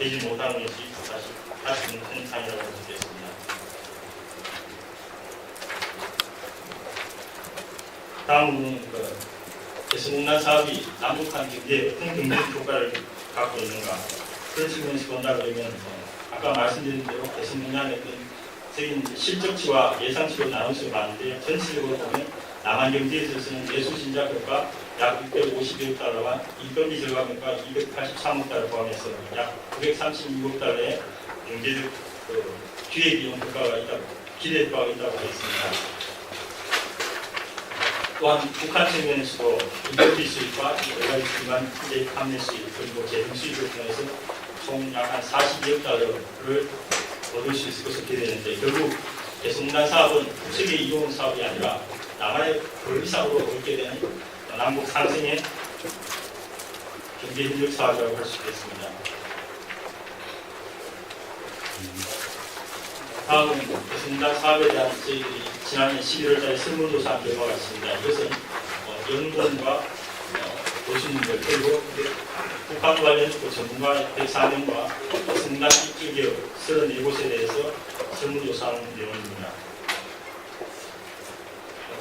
되지 못하는 것이 다시 큰 산이라고 할 수 있겠습니다. 다음은 개성공단 사업이 남북한 경제에 어떤 경제적 효과를 갖고 있는가, 그런 측면에서 본다 그러면 아까 말씀드린 대로 개성공단의 어떤 실적치와 예상치로 나눌 수 많은데, 전체적으로 보면 남한 경제에 있어서는 내수 진작 효과 약 650억 달러와 인건비 절감 효과 283억 달러 포함해서 약 936억 달러의 경제적 기회비용 효과가 기대 효과가 있다고 하어 있습니다. 또한 북한 측면에서도 인건비 수입과 여러 가지 기반 기대 판매 수입 그리고 제품 수입을 통해서 총 약 한 42억 달러를 얻을 수 있을 것으로 기대되는데, 결국 개성공단 사업은 국책의 이용 사업이 아니라 남한의 권리사업으로 얻게 되는 남북 상생의 경제 협력 사업이라고 할 수 있겠습니다. 다음은 개성공단 사업에 대한 저희들이 지난해 11월달에 설문조사한 결과가 있습니다. 이것은 연구원과 교수님들 그리고 북한 관련 전문가 104명과 개성공단 입주기업 34곳에 대해서 설문조사한 내용입니다.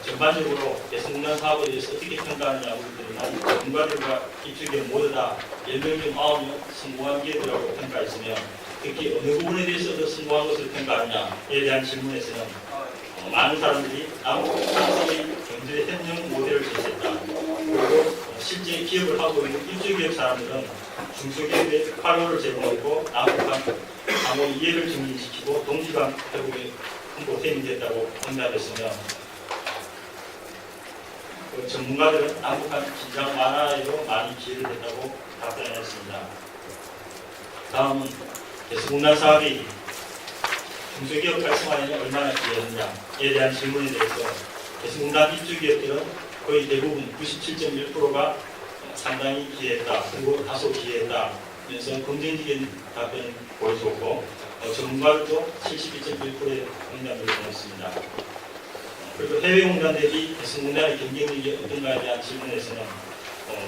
전반적으로 개성공단 사업에 대해서 어떻게 평가하느냐고 했더니 전문가들과 입주기업 모두 다 10명 중 9명 성공한 기업이라고 평가했으며, 특히 어느 부분에 대해서 더 성공한 것을 평가하느냐에 대한 질문에서는 많은 사람들이 남북 상생의 경제 협력 모델을 제시했다. 그리고 실제 기업을 하고 있는 입주기업 사람들은 중소기업에 활로를 제공하고 남북한 상호 이해를 증진시키고 동지간 회복에 큰 보탬이 됐다고 응답했으며, 전문가들은 남북한 긴장 완화에도 많이 기여를 했다고 답변했습니다. 다음은 개성공단 사업이 중소기업 활성화에 얼마나 기여했느냐에 대한 질문에 대해서 개성공단 입주기업들은 거의 대부분 97.1%가 상당히 기여했다, 그리고 다소 기여했다면서 긍정적인 답변을 보여주었고, 전문가들도 72.1%의 응답을 보냈습니다. 그리고 해외 공단 대비 개성공단의 경쟁력이 어떤가에 대한 질문에서는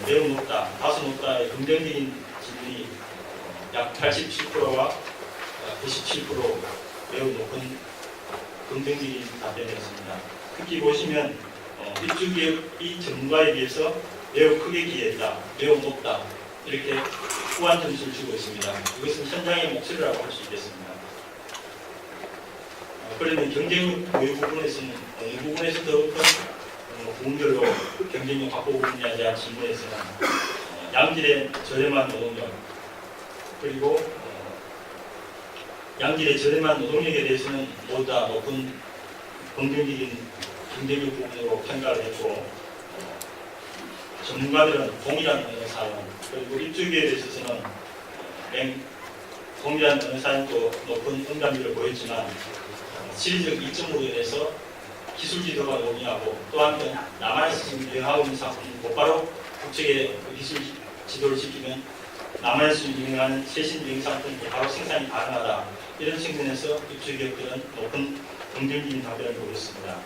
매우 높다, 다소 높다의 긍정적인 질문이 약 87%와 97% 매우 높은 긍정적인 답변이었습니다. 특히 보시면 입주기업이 전문가에 비해서 매우 크게 기여했다, 매우 높다 이렇게 후한 점수를 주고 있습니다. 이것은 현장의 목소리라고 할 수 있겠습니다. 그러면 경쟁력 보유 부분에서는 어느 부분에서 더 큰 부분별로 경쟁력 확보 부분에 대한 질문에서는 양질의 저렴한 노동력 그리고 양질의 저렴한 노동력에 대해서는 모두 다 높은 긍정적인 경쟁력 부분으로 평가를 했고, 전문가들은 동일한 언어 사용 그리고 입주기업에 있어서는 동일한 언어 사용도 높은 응답률을 보였지만 시리즈적 이점으로 인해서 기술 지도가 논의하고, 또 한편 남한에서 지금 유행하고 있는 상품은 곧바로 국책의 기술 지도를 지키면 남한에서 유행하는 최신 유행 상품이 바로 생산이 가능하다, 이런 측면에서 입주기업들은 높은 긍정적인 답변을 보였습니다.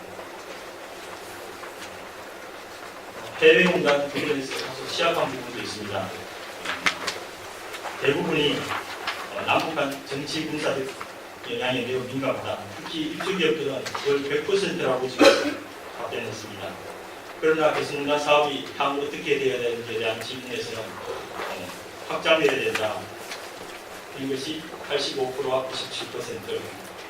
해외 공단 부분에서 다소 취약한 부분도 있습니다. 대부분이 남북한 정치 군사적 영향에 매우 민감하다. 특히 입주기업들은 거의 100%라고 지금 답변했습니다. 그러나 개성공단 사업이 향후 어떻게 되어야 되는지에 대한 질문에서는 확장되어야 된다. 이것이 85%와 97%,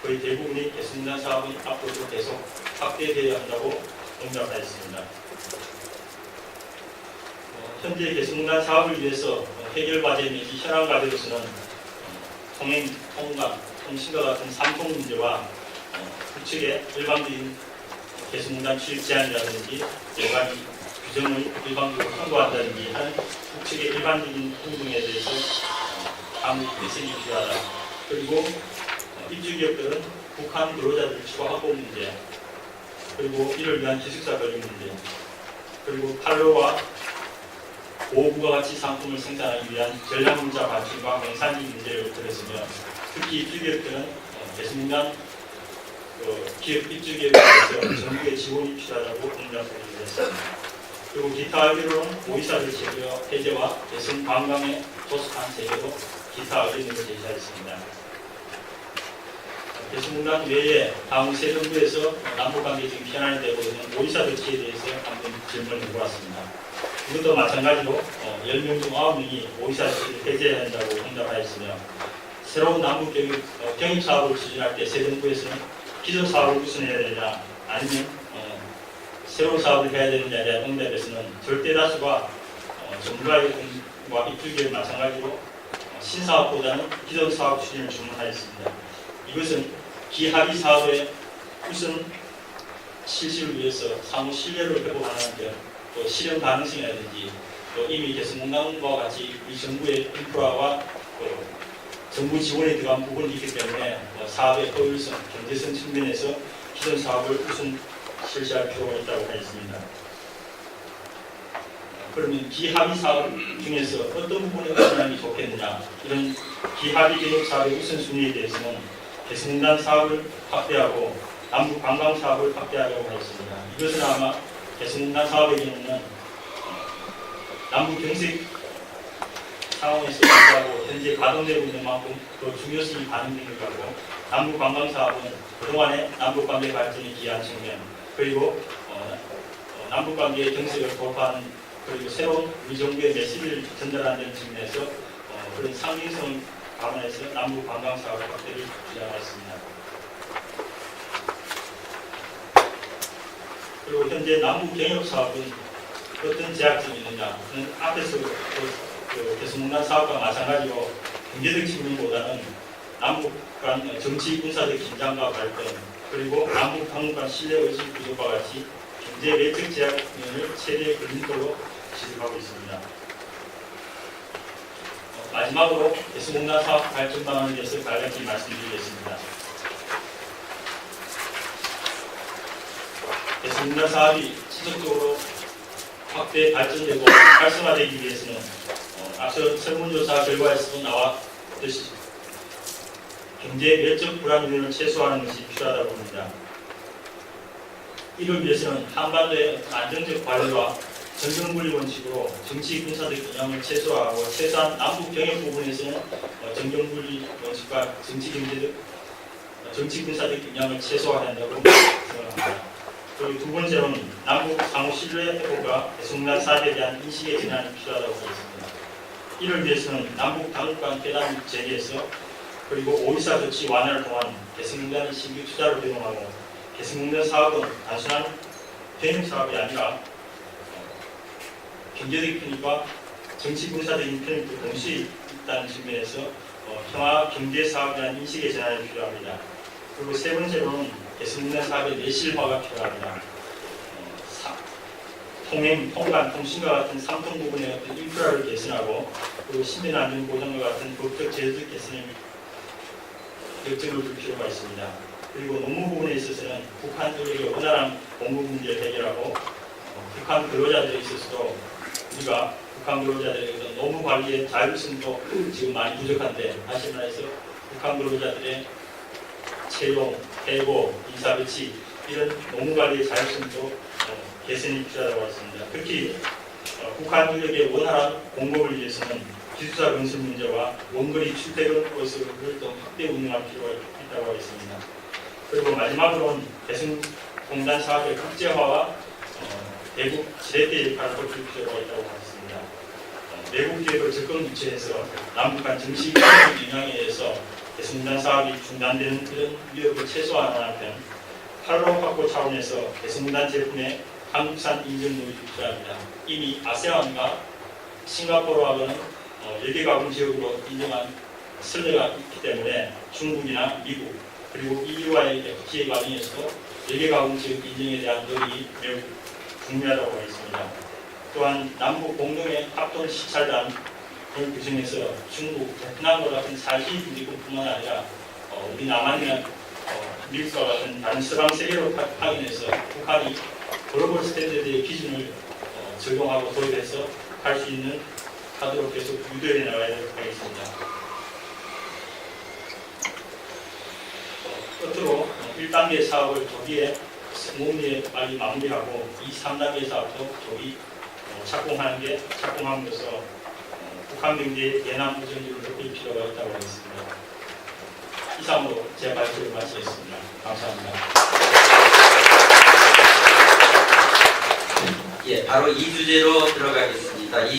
거의 대부분이 개성공단 사업은 앞으로도 계속 확대되어야 한다고 응답하였습니다. 현재 개성공단 사업을 위해서 해결 과제 내지 현황 과제로서는 통행, 통관, 통신과 같은 상통 문제와 국책의 일방적인 개성공단 취입 제한이라든지 여러 가지 규정을 일방적으로 통과한다든지 하는 국책의 일반적인 행동에 대해서 향후 개선이 필요하다. 그리고 입주기업들은 북한 근로자들 추가 확보 문제, 그리고 이를 위한 기숙사 거리 문제, 그리고 판로와 보호부가 가치 상품을 생산하기 위한 전략문자 발전과 맹산지 문제를 들었으며, 특히 입주기업들은 개성공단 기업 입주기업에 대해서 정부의 지원이 필요하다고 응답했습니다. 그리고 기타 하기로는 모의사들 제도 해제와 개성 관광의 조속한 재개도 기타 의견을 제시하였습니다. 개성공단 외에 다음 세 정부에서 남북관계 지금 현안이 되고 있는 오이사 조치에 대해서 한번 질문을 해보았습니다. 이것도 마찬가지로 10명 중 9명이 오이사 조치를 해제해야 한다고 응답하였으며 새로운 남북 경협 사업을 추진할 때 새 정부에서는 기존 사업을 우선해야 되냐 아니면 새로운 사업을 해야 되느냐에 대한 응답에서는 절대 다수가 정부와의 입주기에 마찬가지로 신사업보다는 기존 사업 추진을 주문하였습니다. 이것은 기합의 사업의 우선 실시를 위해서 상호 신뢰를 회복하는 점, 또 실현 가능성이라든지 또 이미 개성공단과 같이 이 정부의 인프라와 정부 지원에 들어간 부분이 있기 때문에 사업의 효율성, 경제성 측면에서 기존 사업을 우선 실시할 필요가 있다고 하였습니다. 그러면 기합의 사업 중에서 어떤 부분을 우선하는 게 좋겠느냐, 이런 기합의 개혁 사업의 우선순위에 대해서는 개성공단 사업을 확대하고 남북 관광 사업을 확대하려고 하였습니다. 이것은 아마 개성공단 사업의 경우는 남북 경색 상황에서 불구하고 현재 가동되고 있는 만큼 더 중요성이 반영된 것 같고, 남북 관광 사업은 그동안의 남북 관계 발전에 기여한 측면, 그리고 남북 관계의 경색을 돌파하는, 그리고 새로운 우리 정부의 메시지를 전달하는 측면에서 그런 상징성을 감안해서 남북 관광 사업 확대를 주장하였습니다. 그리고 현재 남북 경협 사업은 어떤 제약점이 있느냐? 앞에서 개성공단 사업과 마찬가지로 경제적 측면보다는 남북 간 정치 군사적 긴장과 갈등, 그리고 남북 당국 간 신뢰의식 부족과 같이 경제 외적 제약면을 최대 걸림돌로 지적하고 있습니다. 마지막으로 개성공단 사업 발전 방안에 대해서 간략히 말씀드리겠습니다. 개성공단 사업이 지속적으로 확대 발전되고 활성화되기 위해서는 앞서 설문조사 결과에서도 나왔듯이 경제 외적 불안 요인을 최소화하는 것이 필요하다고 봅니다. 이를 위해서는 한반도의 안정적 관리와 정경분리 원칙으로 정치 군사적 영향을 최소화하고 최소한 남북 경협 부분에서는 정경분리 원칙과 정치 군사적 영향을 최소화해야 한다고 생각합니다. 그리고 두 번째로는 남북 상호 신뢰 회복과 개성공단 사업에 대한 인식의 전환이 필요하다고 하겠습니다. 이를 위해서는 남북 당국 간 회담 재개에서 그리고 오이사 조치 완화를 통한 개성공단의 신규 투자를 대응하고, 개성공단 사업은 단순한 경영 사업이 아니라 경제적 편익과 정치 군사적인 편익도 동시에 있다는 측면에서 평화 경제 사업에 대한 인식의 전환이 필요합니다. 그리고 세 번째로는 개성공단 사업의 내실화가 필요합니다. 통행, 통관, 통신과 같은 상통 부분의 어떤 인프라를 개선하고, 그리고 시민 안전 보장과 같은 법적 제도적 개선에 역점을 둘 필요가 있습니다. 그리고 농무 부분에 있어서는 북한 쪽의 원활한 공급 문제를 해결하고, 북한 근로자들에 있어서도 우리가 북한 근로자들의 노무 관리의 자율성도 지금 많이 부족한데, 다시 말해서 북한 근로자들의 채용, 해고, 인사 배치 이런 노무 관리의 자율성도 개선이 필요하다고 했습니다. 특히 북한 인력의 원활한 공급을 위해서는 기숙사 건설 문제와 원거리 출퇴근 버스를 더 확대 운영할 필요가 있다고 하겠습니다. 그리고 마지막으로는 개성공단 사업의 국제화와 대북 지렛대 역할을 벌일 필요가 있다고 하겠습니다. 내국 기획을 적극 유치해서 남북 간 정치 영향에 의해서 개성공단 사업이 중단되는 그런 위협을 최소화하는 한편, 활로 확보 차원에서 개성공단 제품의 한국산 인증도 필요합니다. 이미 아세안과 싱가포르하고는 외계 가공 지역으로 인정한 선례가 있기 때문에 중국이나 미국 그리고 EU와의 FTA 과정에서도 외계 가공 지역 인정에 대한 노력이 매우 중요하다고 하겠습니다. 또한 남북 공동의 합동 시찰단 규정에서 중국, 베트남과 같은 사실 분리국뿐만 아니라 우리 남한이나 미국과 같은 다른 서방 세계로 확인해서 북한이 글로벌 스탠더드의 기준을 적용하고 도입해서 할 수 있는 하도록 계속 유도해 나가야 되겠습니다. 끝으로 1단계 사업을 조기에 성공리에 빨리 마무리하고 2, 3단계 사업도 조기 착공함으로써 북한 경제 예남 의존율을 높일 필요가 있다고 하겠습니다. 이상으로 제 발표를 마치겠습니다. 감사합니다. 예, 바로 이 주제로 들어가겠습니다.